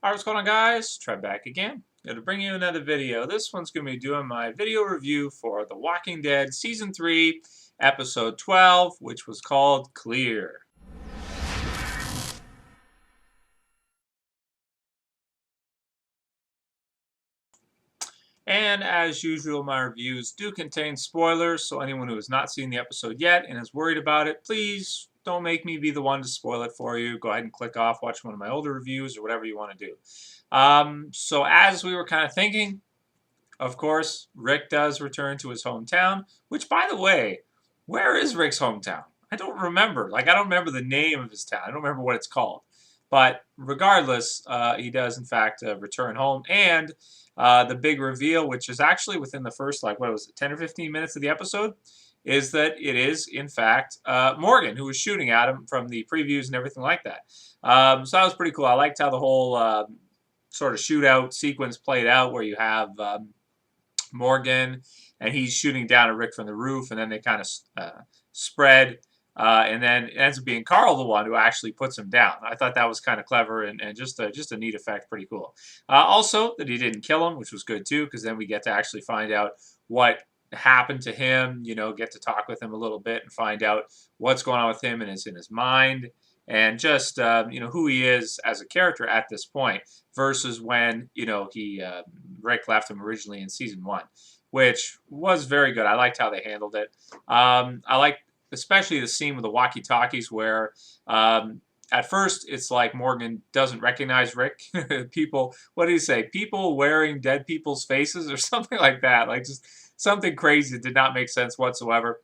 Alright, what's going on, guys? Trev back again. Going to bring you another video. This one's going to be doing my video review for The Walking Dead Season 3, Episode 12, which was called Clear. And as usual, my reviews do contain spoilers, so anyone who has not seen the episode yet and is worried about it, please don't make me be the one to spoil it for you. Go ahead and click off, watch one of my older reviews, or whatever you want to do. So as we were kind of thinking, of course, Rick does return to his hometown, which, by the way, where is Rick's hometown? I don't remember. I don't remember the name of his town. I don't remember what it's called. But regardless, he does, in fact, return home. And the big reveal, which is actually within the first, 10 or 15 minutes of the episode, is that it is, in fact, Morgan who was shooting at him from the previews and everything like that. So that was pretty cool. I liked how the whole sort of shootout sequence played out, where you have Morgan and he's shooting down at Rick from the roof, and then they kind of spread, and then it ends up being Carl the one who actually puts him down. I thought that was kind of clever and just a neat effect, pretty cool. Also, that he didn't kill him, which was good too, because then we get to actually find out what happened to him, get to talk with him a little bit and find out what's going on with him and is in his mind, and just who he is as a character at this point versus when Rick left him originally in season 1, which was very good. I liked how they handled it. I liked especially the scene with the walkie-talkies where at first it's like Morgan doesn't recognize Rick. People, what did he say? People wearing dead people's faces or something like that. Just something crazy that did not make sense whatsoever.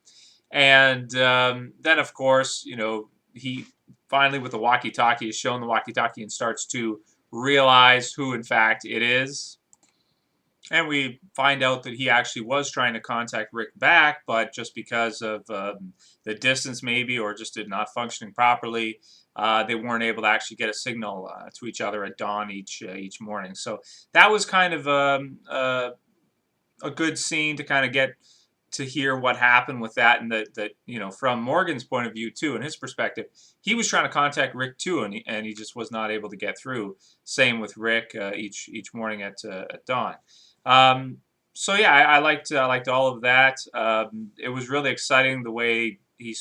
And then, of course, he finally, with the walkie-talkie, is shown the walkie-talkie and starts to realize who, in fact, it is. And we find out that he actually was trying to contact Rick back, but just because of the distance maybe, or just did not functioning properly, they weren't able to actually get a signal to each other at dawn each morning. So that was kind of a good scene to kind of get to hear what happened with that, and that from Morgan's point of view too, and his perspective, he was trying to contact Rick too, and he just was not able to get through. Same with Rick each morning at dawn. So yeah, I liked all of that. It was really exciting the way he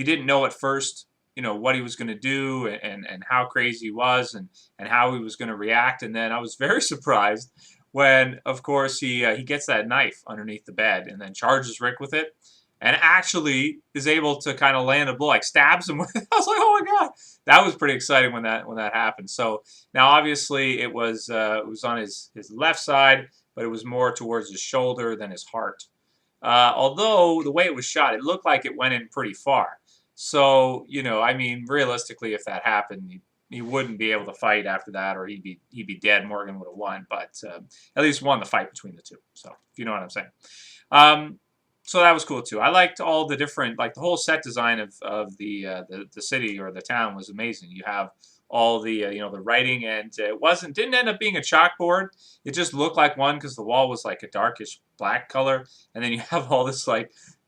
didn't know at first, what he was going to do and how crazy he was and how he was going to react, and then I was very surprised when, of course, he gets that knife underneath the bed and then charges Rick with it, and actually is able to kind of land a blow, stabs him with it. I was like, oh my god, that was pretty exciting when that happened. So now, obviously, it was on his left side, but it was more towards his shoulder than his heart. Although the way it was shot, it looked like it went in pretty far. So realistically, if that happened, he wouldn't be able to fight after that, or he'd be dead. Morgan would have won, but at least won the fight between the two. So if you know what I'm saying. So that was cool too. I liked all the different, the whole set design of the city or the town was amazing. You have all the the writing, and it didn't end up being a chalkboard. It just looked like one because the wall was like a darkish black color, and then you have all this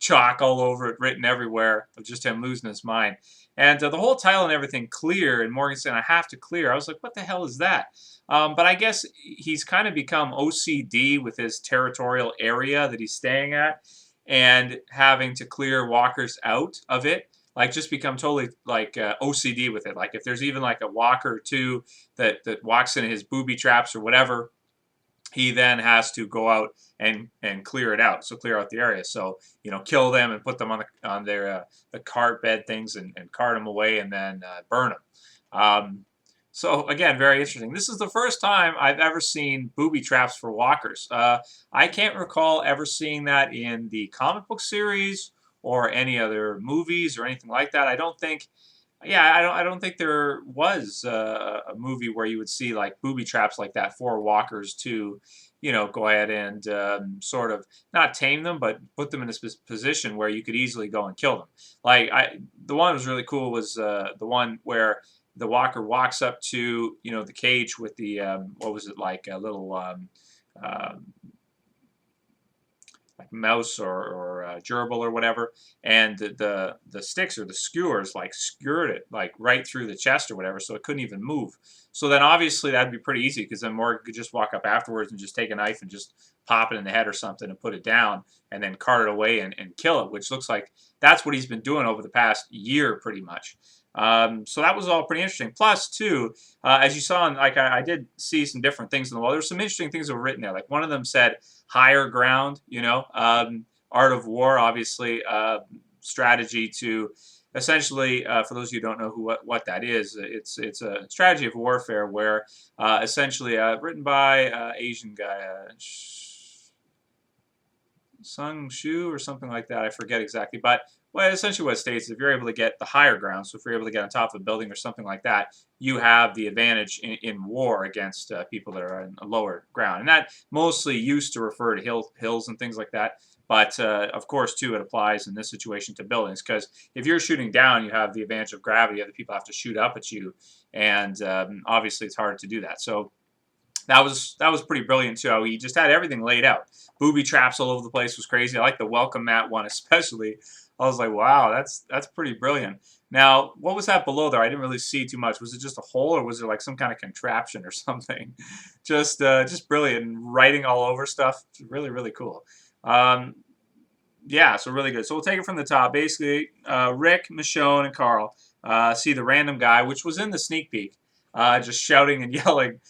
chalk all over it, written everywhere, of just him losing his mind. And the whole title and everything, Clear, and Morgan saying, I have to clear. I was like, what the hell is that? But I guess he's kind of become OCD with his territorial area that he's staying at, and having to clear walkers out of it. Just become totally OCD with it. If there's even a walker or two that walks into his booby traps or whatever, he then has to go out and clear it out. So clear out the area. So kill them and put them on their the cart bed things and cart them away, and then burn them. So again, very interesting. This is the first time I've ever seen booby traps for walkers. I can't recall ever seeing that in the comic book series or any other movies or anything like that. I don't think. Yeah, I don't think there was a movie where you would see booby traps like that for walkers to, go ahead and sort of not tame them, but put them in a position where you could easily go and kill them. The one that was really cool was the one where the walker walks up to the cage with the what was it, a little like mouse or gerbil or whatever, and the sticks or the skewers like skewered it like right through the chest or whatever, so it couldn't even move. So then obviously that'd be pretty easy because then Morgan could just walk up afterwards and just take a knife and just pop it in the head or something and put it down and then cart it away and kill it, which looks like that's what he's been doing over the past year pretty much. So that was all pretty interesting. Plus, too, as you saw, like I did see some different things in the wall. There's some interesting things that were written there. Like one of them said higher ground, art of war, obviously, strategy to essentially, for those of you who don't know what that is, it's a strategy of warfare where essentially written by Asian guy, Sung Shu or something like that. I forget exactly, but essentially what it states is if you're able to get the higher ground, so if you're able to get on top of a building or something like that, you have the advantage in war against people that are on a lower ground. And that mostly used to refer to hills and things like that. But of course, too, it applies in this situation to buildings because if you're shooting down, you have the advantage of gravity. Other people have to shoot up at you, and obviously it's hard to do that. So that was pretty brilliant too. How he just had everything laid out. Booby traps all over the place was crazy. I like the welcome mat one especially. I was like, wow, that's pretty brilliant. Now, what was that below there? I didn't really see too much. Was it just a hole, or was it like some kind of contraption or something? Just brilliant. And writing all over stuff. Really, really cool. Yeah, so really good. So we'll take it from the top. Basically, Rick, Michonne, and Carl see the random guy, which was in the sneak peek, just shouting and yelling,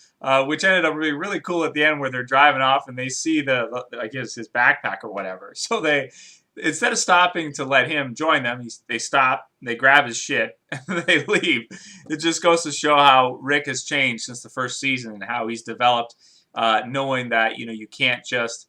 which ended up being really cool at the end where they're driving off and they see I guess his backpack or whatever. So they, instead of stopping to let him join them, they stop, they grab his shit, and they leave. It just goes to show how Rick has changed since the first season and how he's developed, knowing that you can't just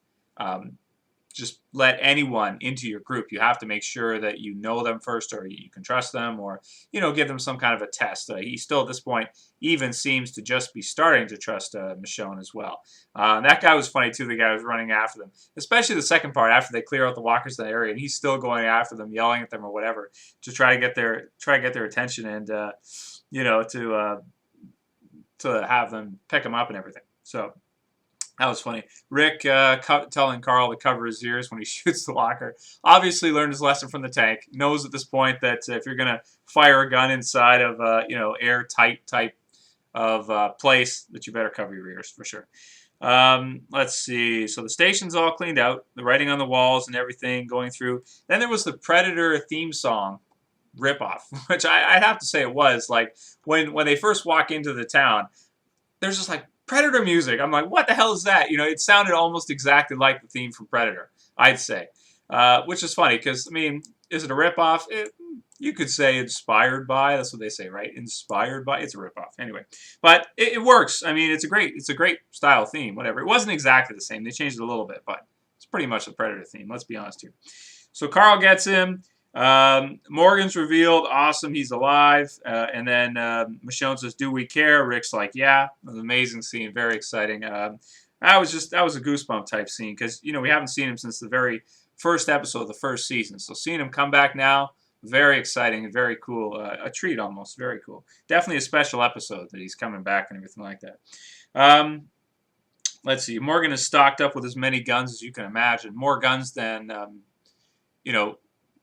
let anyone into your group. You have to make sure that you know them first, or you can trust them, or give them some kind of a test. He still at this point even seems to just be starting to trust Michonne as well. That guy was funny too. The guy was running after them, especially the second part after they clear out the walkers in the area, and he's still going after them, yelling at them or whatever to try to get their attention and to have them pick him up and everything. So that was funny. Rick telling Carl to cover his ears when he shoots the walker. Obviously learned his lesson from the tank. Knows at this point that if you're going to fire a gun inside of airtight type of place, that you better cover your ears for sure. Let's see. So the station's all cleaned out. The writing on the walls and everything going through. Then there was the Predator theme song ripoff, which I'd have to say it was. Like when they first walk into the town, there's just like Predator music. I'm like, what the hell is that? It sounded almost exactly like the theme from Predator, I'd say. Which is funny because, I mean, is it a ripoff? You could say inspired by. That's what they say, right? Inspired by. It's a ripoff. Anyway, but it works. I mean, it's a great style theme, whatever. It wasn't exactly the same. They changed it a little bit, but it's pretty much the Predator theme. Let's be honest here. So Carl gets him. Morgan's revealed, awesome, he's alive, and then Michonne says, do we care? Rick's like, yeah. It was an amazing scene, very exciting. That was a goosebump type scene because we haven't seen him since the very first episode of the first season, so seeing him come back now, very exciting and very cool. A treat almost, very cool. Definitely a special episode that he's coming back and everything like that. Let's see, Morgan is stocked up with as many guns as you can imagine, more guns than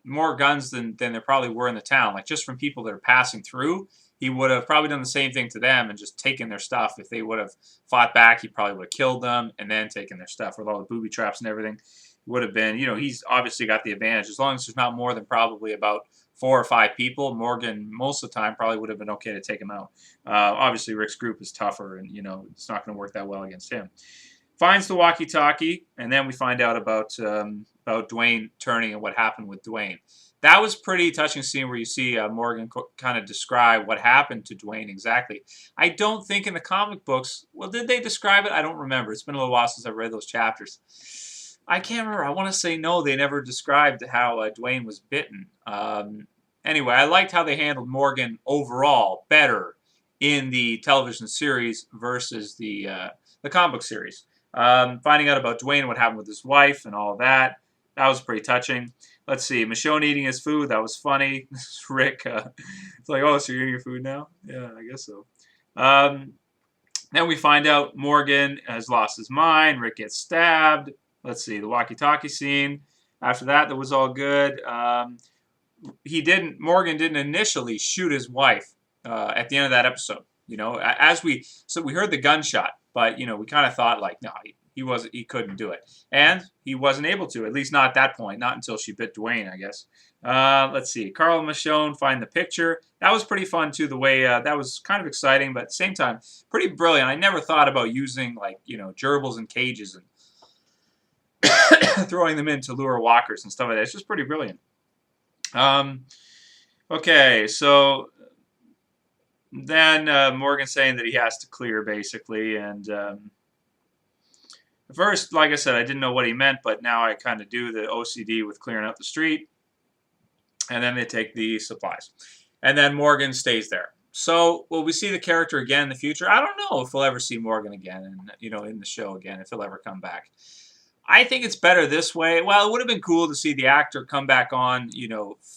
more guns than there probably were in the town. Like just from people that are passing through, he would have probably done the same thing to them and just taken their stuff. If they would have fought back, he probably would have killed them and then taken their stuff with all the booby traps and everything. Would have been, he's obviously got the advantage. As long as there's not more than probably about 4 or 5 people, Morgan most of the time probably would have been okay to take him out. Obviously Rick's group is tougher and, it's not going to work that well against him. Finds the walkie-talkie, and then we find out about Dwayne turning and what happened with Dwayne. That was pretty touching scene where you see Morgan kind of describe what happened to Dwayne exactly. I don't think in the comic books, well, did they describe it? I don't remember. It's been a little while since I've read those chapters. I can't remember. I want to say no, they never described how Dwayne was bitten. Anyway, I liked how they handled Morgan overall better in the television series versus the comic book series. Finding out about Dwayne, what happened with his wife and all of that. That was pretty touching. Let's see. Michonne eating his food. That was funny. Rick, it's like, oh, so you're eating your food now? Yeah, I guess so. Then we find out Morgan has lost his mind. Rick gets stabbed. let's see, the walkie-talkie scene. After that, that was all good. Morgan didn't initially shoot his wife at the end of that episode. You know, so we heard the gunshot, but you know, we kind of thought like, no, he couldn't do it, and he wasn't able to, at least not at that point, not until she bit Dwayne, I guess. Let's see, Carl and Michonne find the picture. That was pretty fun too. The way that was kind of exciting, but at the same time, pretty brilliant. I never thought about using like gerbils and cages and throwing them in to lure walkers and stuff like that. It's just pretty brilliant. Okay, so then Morgan's saying that he has to clear, basically, and at first, like I said, I didn't know what he meant, but now I kind of do the OCD with clearing out the street, and then they take the supplies. And then Morgan stays there. So will we see the character again in the future? I don't know if we'll ever see Morgan again, and in the show again, if he'll ever come back. I think it's better this way. Well, it would have been cool to see the actor come back on,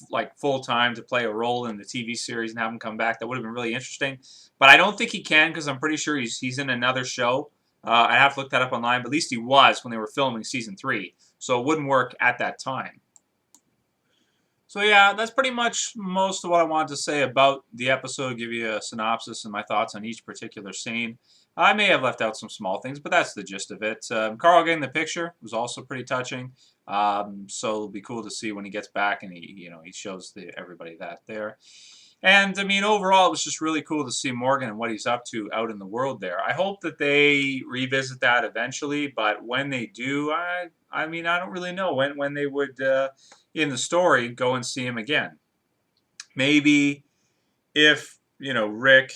like full-time to play a role in the TV series and have him come back. That would have been really interesting. But I don't think he can because I'm pretty sure he's in another show. I'd have to look that up online, but at least he was when they were filming Season 3. So it wouldn't work at that time. So yeah, that's pretty much most of what I wanted to say about the episode, give you a synopsis and my thoughts on each particular scene. I may have left out some small things, but that's the gist of it. Carl getting the picture was also pretty touching. So it'll be cool to see when he gets back and he shows everybody that there. And I mean, overall, it was just really cool to see Morgan and what he's up to out in the world there. I hope that they revisit that eventually, but when they do, I mean, I don't really know when they would, in the story, go and see him again. Maybe if, Rick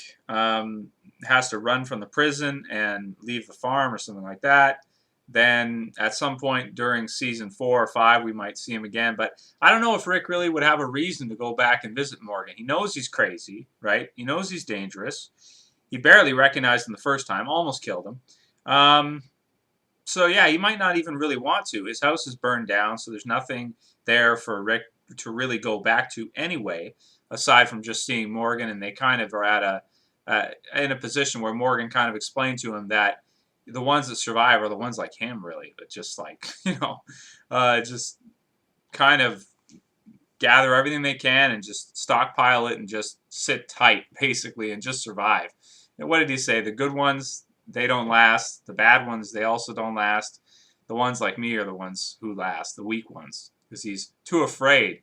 has to run from the prison and leave the farm or something like that, then at some point during Season 4 or 5, we might see him again. But I don't know if Rick really would have a reason to go back and visit Morgan. He knows he's crazy, right? He knows he's dangerous. He barely recognized him the first time, almost killed him. So yeah, he might not even really want to. His house is burned down, so there's nothing there for Rick to really go back to anyway, aside from just seeing Morgan. And they kind of are in a position where Morgan kind of explained to him that the ones that survive are the ones like him, really, but just like, just kind of gather everything they can and just stockpile it and just sit tight, basically, and just survive. And what did he say? The good ones, they don't last. The bad ones, they also don't last. The ones like me are the ones who last, the weak ones, because he's too afraid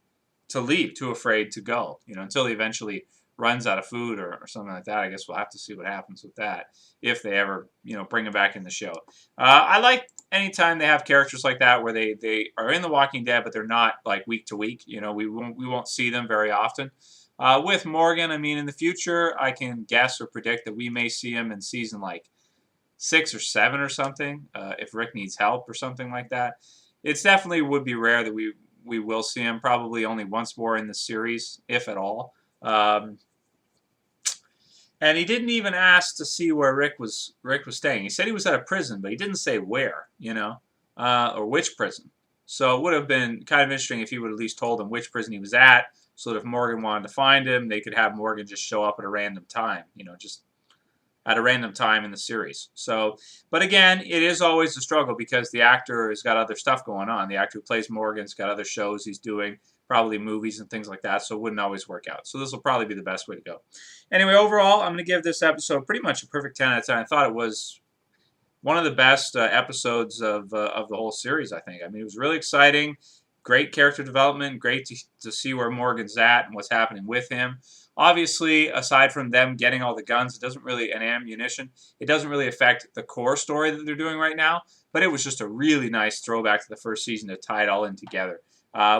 to leave, too afraid to go, until he eventually runs out of food or something like that. I guess we'll have to see what happens with that if they ever, bring him back in the show. I like anytime they have characters like that where they are in The Walking Dead, but they're not like week to week. We won't see them very often. With Morgan, I mean, in the future, I can guess or predict that we may see him in season like 6 or 7 or something, if Rick needs help or something like that. It's definitely would be rare that we will see him, probably only once more in the series, if at all. And he didn't even ask to see where Rick was staying. He said he was at a prison, but he didn't say where, or which prison. So it would have been kind of interesting if he would at least told him which prison he was at, so that if Morgan wanted to find him, they could have Morgan just show up at a random time, just at a random time in the series. So, but again, it is always a struggle because the actor has got other stuff going on. The actor who plays Morgan's got other shows he's doing, probably movies and things like that, so it wouldn't always work out. So this will probably be the best way to go. Anyway, overall, I'm going to give this episode pretty much a perfect 10 out of 10. I thought it was one of the best episodes of the whole series, I think. I mean, it was really exciting, great character development, great to see where Morgan's at and what's happening with him. Obviously, aside from them getting all the guns, and ammunition, it doesn't really affect the core story that they're doing right now, but it was just a really nice throwback to the first season to tie it all in together.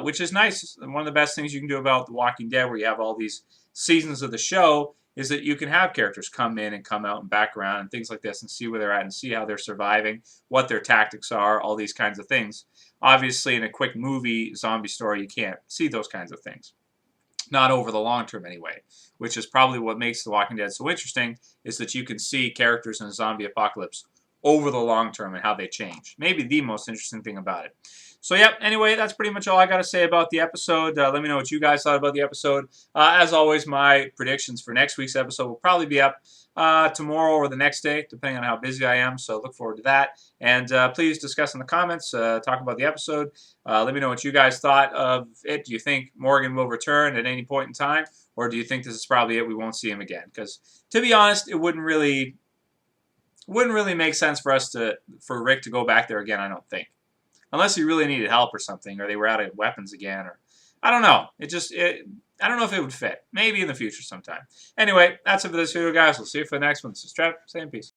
Which is nice. One of the best things you can do about The Walking Dead, where you have all these seasons of the show, is that you can have characters come in and come out and back around and things like this and see where they're at and see how they're surviving, what their tactics are, all these kinds of things. Obviously, in a quick movie zombie story, you can't see those kinds of things. Not over the long term anyway, which is probably what makes The Walking Dead so interesting, is that you can see characters in a zombie apocalypse over the long term and how they change. Maybe the most interesting thing about it. So, yeah, anyway, that's pretty much all I got to say about the episode. Let me know what you guys thought about the episode. As always, my predictions for next week's episode will probably be up tomorrow or the next day, depending on how busy I am. So look forward to that. And please discuss in the comments, talk about the episode. Let me know what you guys thought of it. Do you think Morgan will return at any point in time? Or do you think this is probably it? We won't see him again? Because to be honest, it wouldn't really make sense for Rick to go back there again, I don't think. Unless he really needed help or something, or they were out of weapons again, or I don't know. I don't know if it would fit. Maybe in the future sometime. Anyway, that's it for this video, guys. We'll see you for the next one. This is Trev, saying peace.